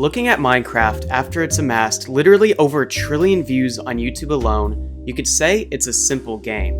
Looking at Minecraft after it's amassed literally over 1 trillion views on YouTube alone, you could say it's a simple game.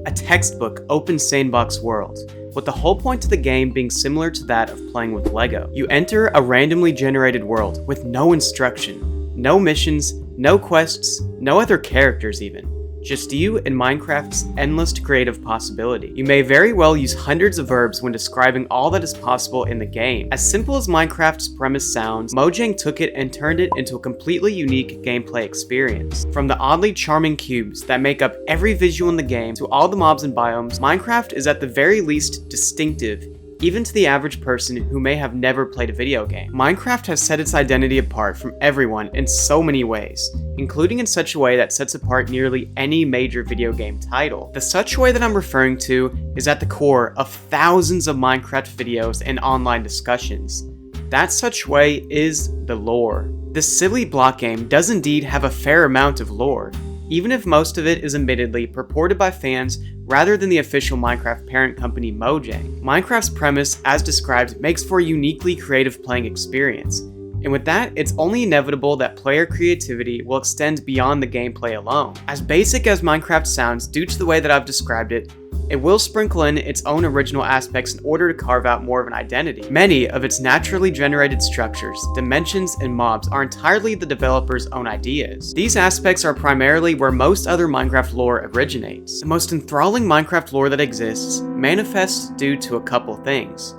A textbook open sandbox world, with the whole point of the game being similar to that of playing with Lego. You enter a randomly generated world with no instruction, no missions, no quests, no other characters even. Just you and Minecraft's endless creative possibility. You may very well use hundreds of verbs when describing all that is possible in the game. As simple as Minecraft's premise sounds, Mojang took it and turned it into a completely unique gameplay experience. From the oddly charming cubes that make up every visual in the game to all the mobs and biomes, Minecraft is at the very least distinctive, even to the average person who may have never played a video game. Minecraft has set its identity apart from everyone in so many ways, including in such a way that sets apart nearly any major video game title. The such way that I'm referring to is at the core of thousands of Minecraft videos and online discussions. That such way is the lore. This silly block game does indeed have a fair amount of lore, even if most of it is admittedly purported by fans rather than the official Minecraft parent company Mojang. Minecraft's premise, as described, makes for a uniquely creative playing experience, and with that, it's only inevitable that player creativity will extend beyond the gameplay alone. As basic as Minecraft sounds due to the way that I've described it, it will sprinkle in its own original aspects in order to carve out more of an identity. Many of its naturally generated structures, dimensions, and mobs are entirely the developer's own ideas. These aspects are primarily where most other Minecraft lore originates. The most enthralling Minecraft lore that exists manifests due to a couple things.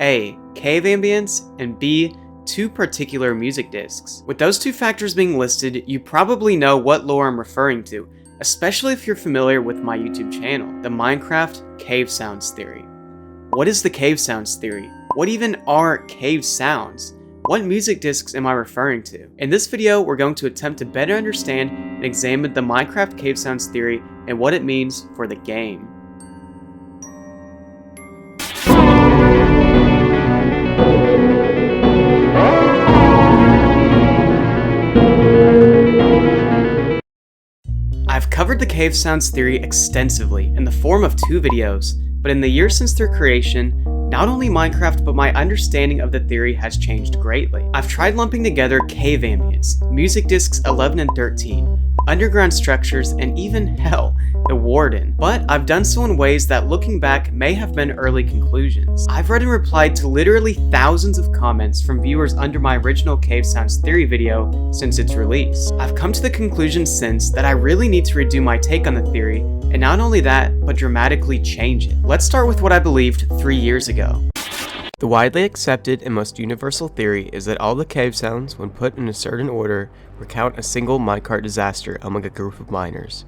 A. Cave ambience, and B. 2 particular music discs. With those 2 factors being listed, you probably know what lore I'm referring to, especially if you're familiar with my YouTube channel, the Minecraft Cave Sounds Theory. What is the Cave Sounds Theory? What even are cave sounds? What music discs am I referring to? In this video, we're going to attempt to better understand and examine the Minecraft Cave Sounds Theory and what it means for the game. I've covered the Cave Sounds Theory extensively in the form of 2 videos, but in the years since their creation, not only Minecraft but my understanding of the theory has changed greatly. I've tried lumping together cave ambience, music discs 11 and 13, underground structures, and even hell, the Warden, but I've done so in ways that looking back may have been early conclusions. I've read and replied to literally thousands of comments from viewers under my original Cave Sounds Theory video since its release. I've come to the conclusion since that I really need to redo my take on the theory, and not only that, but dramatically change it. Let's start with what I believed 3 years ago. The widely accepted and most universal theory is that all the cave sounds, when put in a certain order, recount a single Minecart disaster among a group of miners.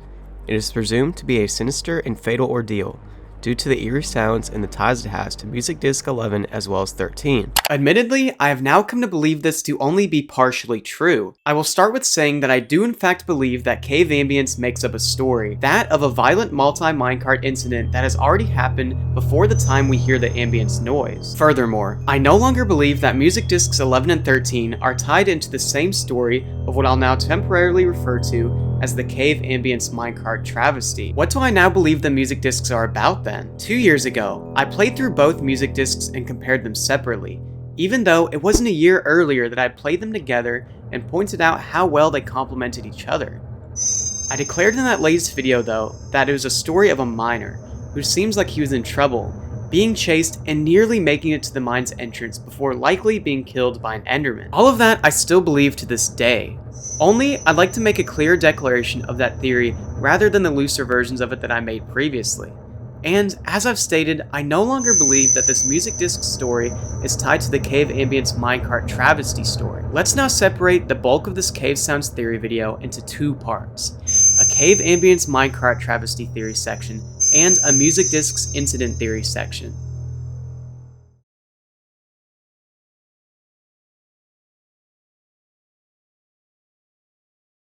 It is presumed to be a sinister and fatal ordeal, due to the eerie sounds and the ties it has to music disc 11 as well as 13. Admittedly, I have now come to believe this to only be partially true. I will start with saying that I do in fact believe that cave ambience makes up a story, that of a violent multi-minecart incident that has already happened before the time we hear the ambience noise. Furthermore, I no longer believe that music discs 11 and 13 are tied into the same story of what I'll now temporarily refer to as the cave ambience minecart travesty. What do I now believe the music discs are about then? 2 years ago, I played through both music discs and compared them separately, even though it wasn't a year earlier that I played them together and pointed out how well they complemented each other. I declared in that latest video though, that it was a story of a miner, who seems like he was in trouble, being chased and nearly making it to the mine's entrance before likely being killed by an enderman. All of that I still believe to this day. Only, I'd like to make a clear declaration of that theory rather than the looser versions of it that I made previously. And, as I've stated, I no longer believe that this music disc story is tied to the cave ambience minecart travesty story. Let's now separate the bulk of this cave sounds theory video into 2 parts. A cave ambience minecart travesty theory section, and a music discs incident theory section.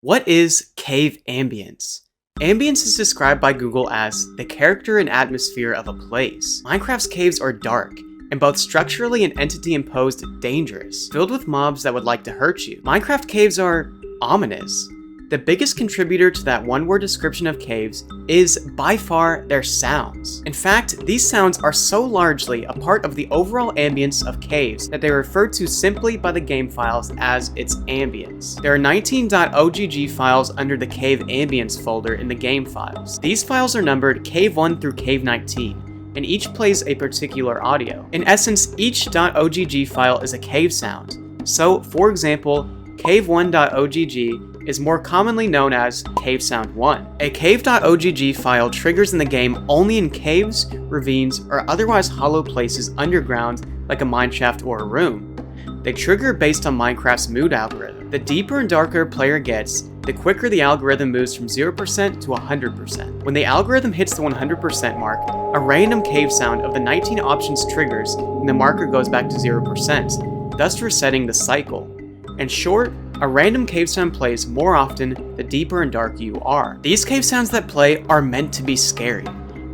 What is cave ambience? Ambience is described by Google as the character and atmosphere of a place. Minecraft's caves are dark, and both structurally and entity imposed dangerous, filled with mobs that would like to hurt you. Minecraft caves are ominous. The biggest contributor to that one-word description of caves is, by far, their sounds. In fact, these sounds are so largely a part of the overall ambience of caves that they are referred to simply by the game files as its ambience. There are 19.ogg files under the cave ambience folder in the game files. These files are numbered Cave 1 through Cave 19, and each plays a particular audio. In essence, each .ogg file is a cave sound. So, for example, cave1.ogg is more commonly known as Cave Sound 1. A cave.ogg file triggers in the game only in caves, ravines, or otherwise hollow places underground like a mineshaft or a room. They trigger based on Minecraft's mood algorithm. The deeper and darker a player gets, the quicker the algorithm moves from 0% to 100%. When the algorithm hits the 100% mark, a random cave sound of the 19 options triggers and the marker goes back to 0%, thus resetting the cycle. In short, a random cave sound plays more often the deeper and darker you are. These cave sounds that play are meant to be scary,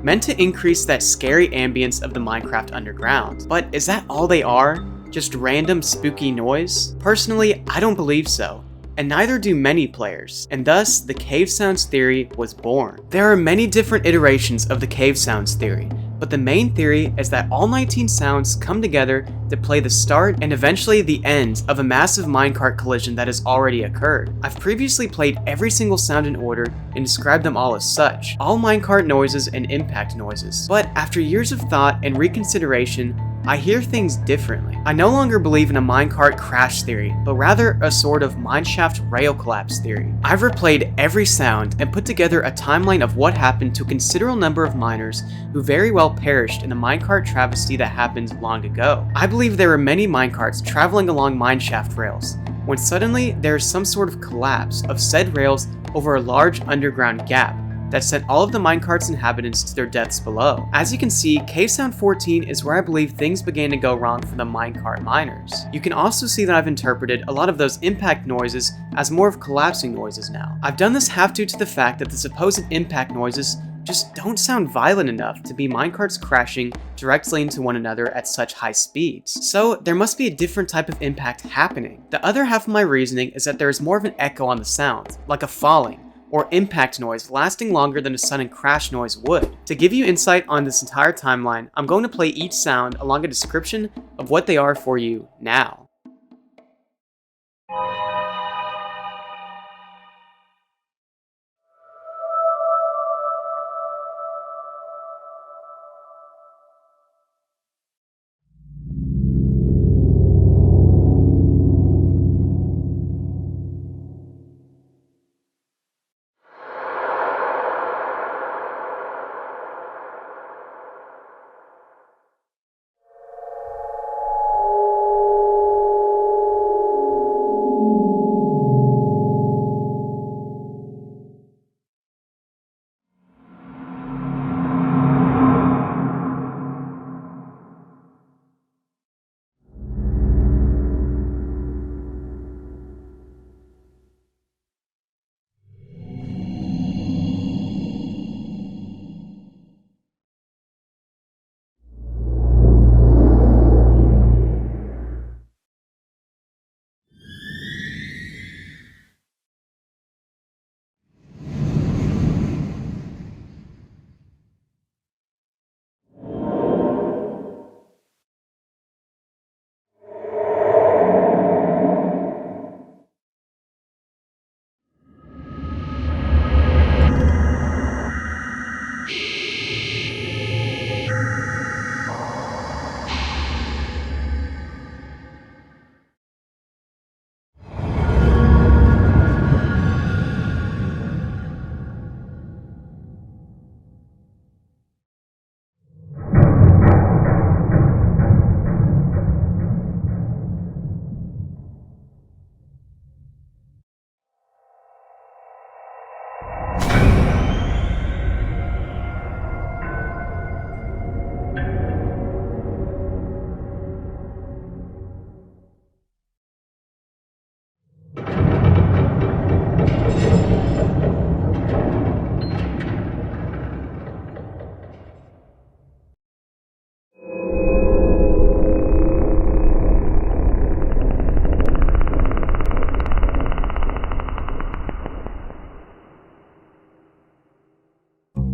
meant to increase that scary ambience of the Minecraft underground. But is that all they are? Just random spooky noise? Personally, I don't believe so, and neither do many players, and thus the cave sounds theory was born. There are many different iterations of the cave sounds theory, but the main theory is that all 19 sounds come together to play the start and eventually the end of a massive minecart collision that has already occurred. I've previously played every single sound in order and described them all as such, all minecart noises and impact noises. But after years of thought and reconsideration, I hear things differently. I no longer believe in a minecart crash theory, but rather a sort of mineshaft rail collapse theory. I've replayed every sound and put together a timeline of what happened to a considerable number of miners who very well perished in the minecart travesty that happened long ago. I believe there were many minecarts traveling along mineshaft rails, when suddenly there is some sort of collapse of said rails over a large underground gap that sent all of the minecart's inhabitants to their deaths below. As you can see, Cave Sound 14 is where I believe things began to go wrong for the minecart miners. You can also see that I've interpreted a lot of those impact noises as more of collapsing noises now. I've done this half due to the fact that the supposed impact noises just don't sound violent enough to be minecarts crashing directly into one another at such high speeds. So there must be a different type of impact happening. The other half of my reasoning is that there is more of an echo on the sound, like a falling, or impact noise lasting longer than a sudden crash noise would. To give you insight on this entire timeline, I'm going to play each sound along a description of what they are for you now.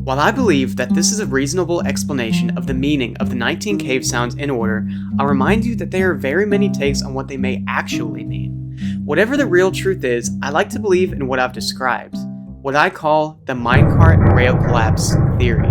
While I believe that this is a reasonable explanation of the meaning of the 19 cave sounds in order, I'll remind you that there are very many takes on what they may actually mean. Whatever the real truth is, I like to believe in what I've described, what I call the Minecart rail collapse theory.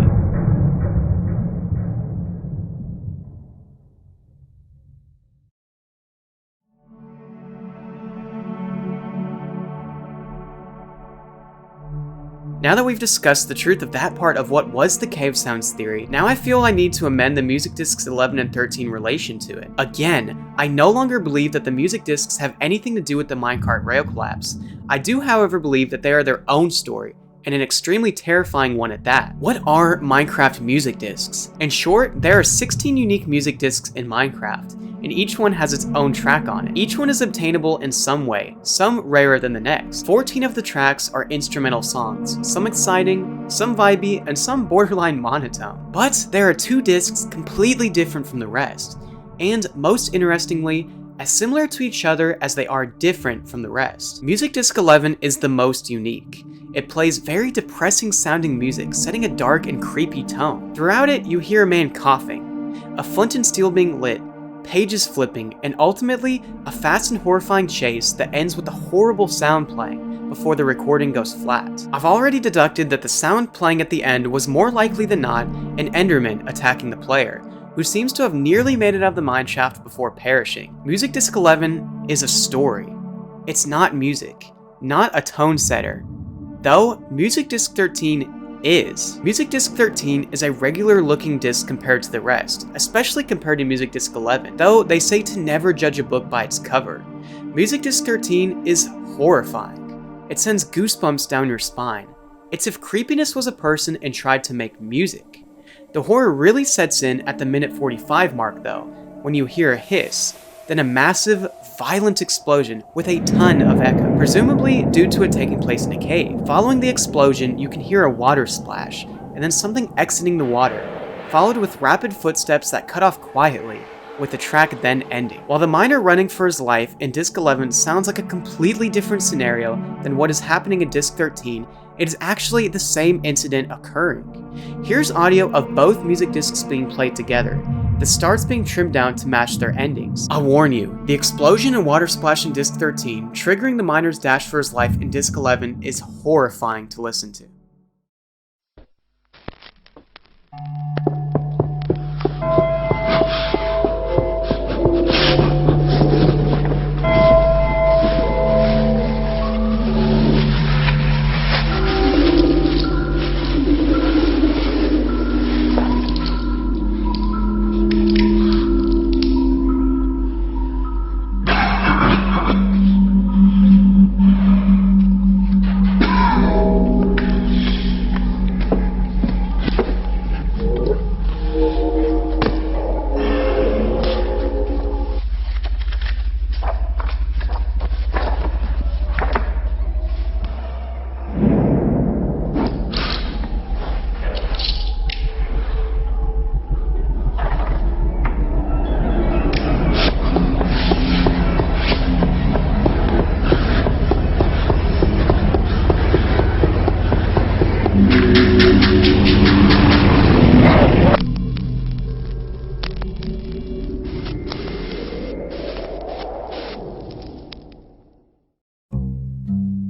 Now that we've discussed the truth of that part of what was the cave sounds theory, now I feel I need to amend the music discs 11 and 13 relation to it. Again, I no longer believe that the music discs have anything to do with the minecart rail collapse. I do, however, believe that they are their own story, and an extremely terrifying one at that. What are Minecraft music discs? In short, there are 16 unique music discs in Minecraft, and each one has its own track on it. Each one is obtainable in some way, some rarer than the next. 14 of the tracks are instrumental songs, some exciting, some vibey, and some borderline monotone. But there are 2 discs completely different from the rest, and most interestingly, as similar to each other as they are different from the rest. Music Disc 11 is the most unique. It plays very depressing sounding music, setting a dark and creepy tone. Throughout it, you hear a man coughing, a flint and steel being lit, pages flipping, and ultimately, a fast and horrifying chase that ends with a horrible sound playing before the recording goes flat. I've already deducted that the sound playing at the end was more likely than not an Enderman attacking the player, who seems to have nearly made it out of the mineshaft before perishing. Music Disc 11 is a story. It's not music, not a tone setter. Though, Music Disc 13 is. Music Disc 13 is a regular looking disc compared to the rest, especially compared to Music Disc 11, though they say to never judge a book by its cover. Music Disc 13 is horrifying. It sends goosebumps down your spine. It's if creepiness was a person and tried to make music. The horror really sets in at the minute 45 mark though, when you hear a hiss, then a massive, violent explosion with a ton of echo, presumably due to it taking place in a cave. Following the explosion, you can hear a water splash, and then something exiting the water, followed with rapid footsteps that cut off quietly, with the track then ending. While the miner running for his life in Disc 11 sounds like a completely different scenario than what is happening in Disc 13, it is actually the same incident occurring. Here's audio of both music discs being played together, the starts being trimmed down to match their endings. I'll warn you, the explosion and water splash in Disc 13, triggering the miner's dash for his life in Disc 11 is horrifying to listen to.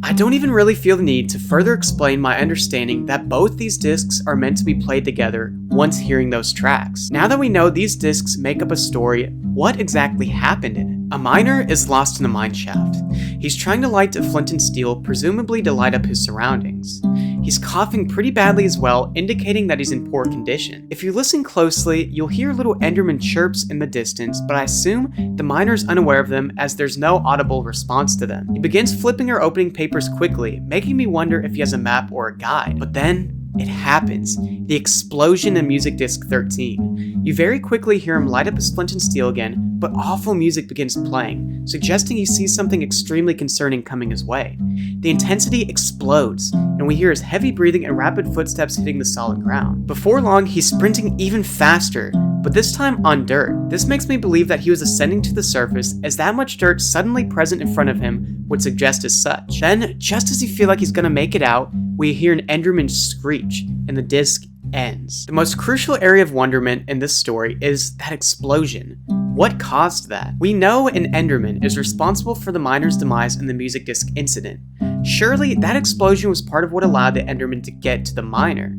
I don't even really feel the need to further explain my understanding that both these discs are meant to be played together once hearing those tracks. Now that we know these discs make up a story, what exactly happened in it? A miner is lost in a mineshaft. He's trying to light a flint and steel, presumably to light up his surroundings. He's coughing pretty badly as well, indicating that he's in poor condition. If you listen closely, you'll hear little Enderman chirps in the distance, but I assume the miner's unaware of them as there's no audible response to them. He begins flipping or opening papers quickly, making me wonder if he has a map or a guide. But then, it happens. The explosion in Music Disc 13. You very quickly hear him light up his flint and steel again, but awful music begins playing, suggesting he sees something extremely concerning coming his way. The intensity explodes, and we hear his heavy breathing and rapid footsteps hitting the solid ground. Before long, he's sprinting even faster, but this time on dirt. This makes me believe that he was ascending to the surface, as that much dirt suddenly present in front of him would suggest as such. Then, just as you feel like he's gonna make it out, we hear an Enderman screech, and the disc ends. The most crucial area of wonderment in this story is that explosion. What caused that? We know an Enderman is responsible for the miner's demise in the music disc incident. Surely that explosion was part of what allowed the Enderman to get to the miner.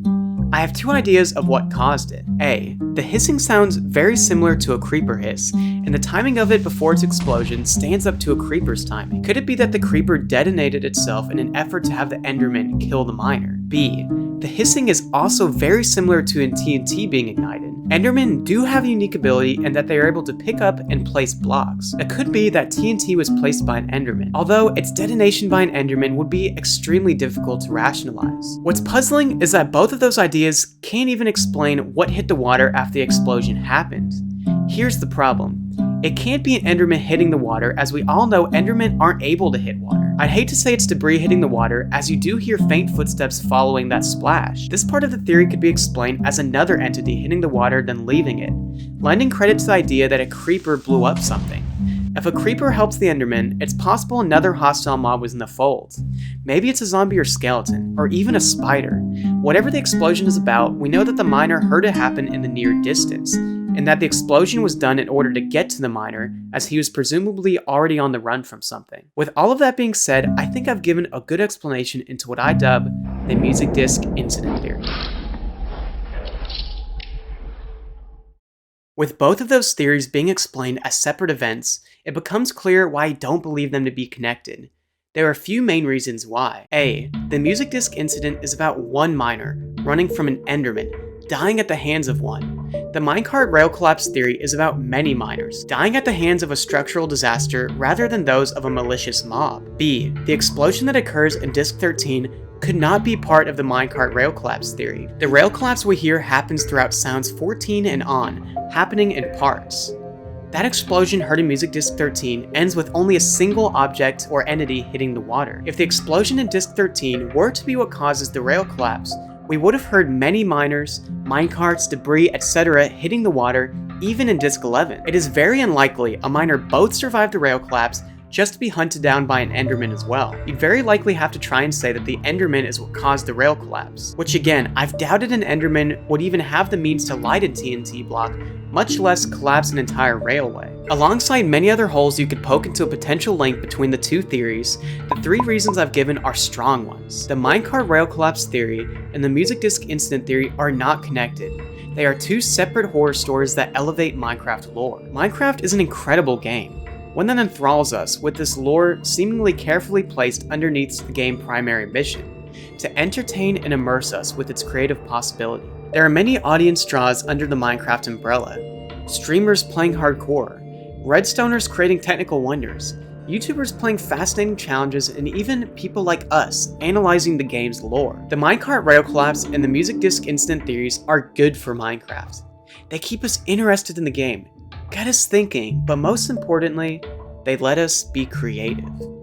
I have two ideas of what caused it. A. The hissing sounds very similar to a creeper hiss, and the timing of it before its explosion stands up to a creeper's timing. Could it be that the creeper detonated itself in an effort to have the Enderman kill the miner? B. The hissing is also very similar to in TNT being ignited. Endermen do have a unique ability in that they are able to pick up and place blocks. It could be that TNT was placed by an Enderman, although its detonation by an Enderman would be extremely difficult to rationalize. What's puzzling is that both of those ideas can't even explain what hit the water after the explosion happened. Here's the problem. It can't be an Enderman hitting the water, as we all know Endermen aren't able to hit water. I'd hate to say it's debris hitting the water, as you do hear faint footsteps following that splash. This part of the theory could be explained as another entity hitting the water then leaving it, lending credit to the idea that a creeper blew up something. If a creeper helps the Enderman, it's possible another hostile mob was in the fold. Maybe it's a zombie or skeleton, or even a spider. Whatever the explosion is about, we know that the miner heard it happen in the near distance, and that the explosion was done in order to get to the miner, as he was presumably already on the run from something. With all of that being said, I think I've given a good explanation into what I dub the music disc incident theory. With both of those theories being explained as separate events, it becomes clear why I don't believe them to be connected. There are a few main reasons why. A. The music disc incident is about one miner running from an Enderman, dying at the hands of one. The Minecart rail collapse theory is about many miners, dying at the hands of a structural disaster rather than those of a malicious mob. B. The explosion that occurs in Disc 13 could not be part of the Minecart rail collapse theory. The rail collapse we hear happens throughout sounds 14 and on, happening in parts. That explosion heard in Music Disc 13 ends with only a single object or entity hitting the water. If the explosion in Disc 13 were to be what causes the rail collapse, we would have heard many miners, minecarts, debris, etc. hitting the water even in Disc 11. It is very unlikely a miner both survived the rail collapse just to be hunted down by an Enderman as well. You'd very likely have to try and say that the Enderman is what caused the rail collapse, which again, I've doubted an Enderman would even have the means to light a TNT block, much less collapse an entire railway. Alongside many other holes you could poke into a potential link between the two theories, the three reasons I've given are strong ones. The Minecart rail collapse theory and the music disc incident theory are not connected. They are two separate horror stories that elevate Minecraft lore. Minecraft is an incredible game, one that enthralls us with this lore seemingly carefully placed underneath the game's primary mission, to entertain and immerse us with its creative possibility. There are many audience draws under the Minecraft umbrella. Streamers playing hardcore, Redstoners creating technical wonders, YouTubers playing fascinating challenges, and even people like us analyzing the game's lore. The Minecart rail collapse and the music disc incident theories are good for Minecraft. They keep us interested in the game, get us thinking, but most importantly, they let us be creative.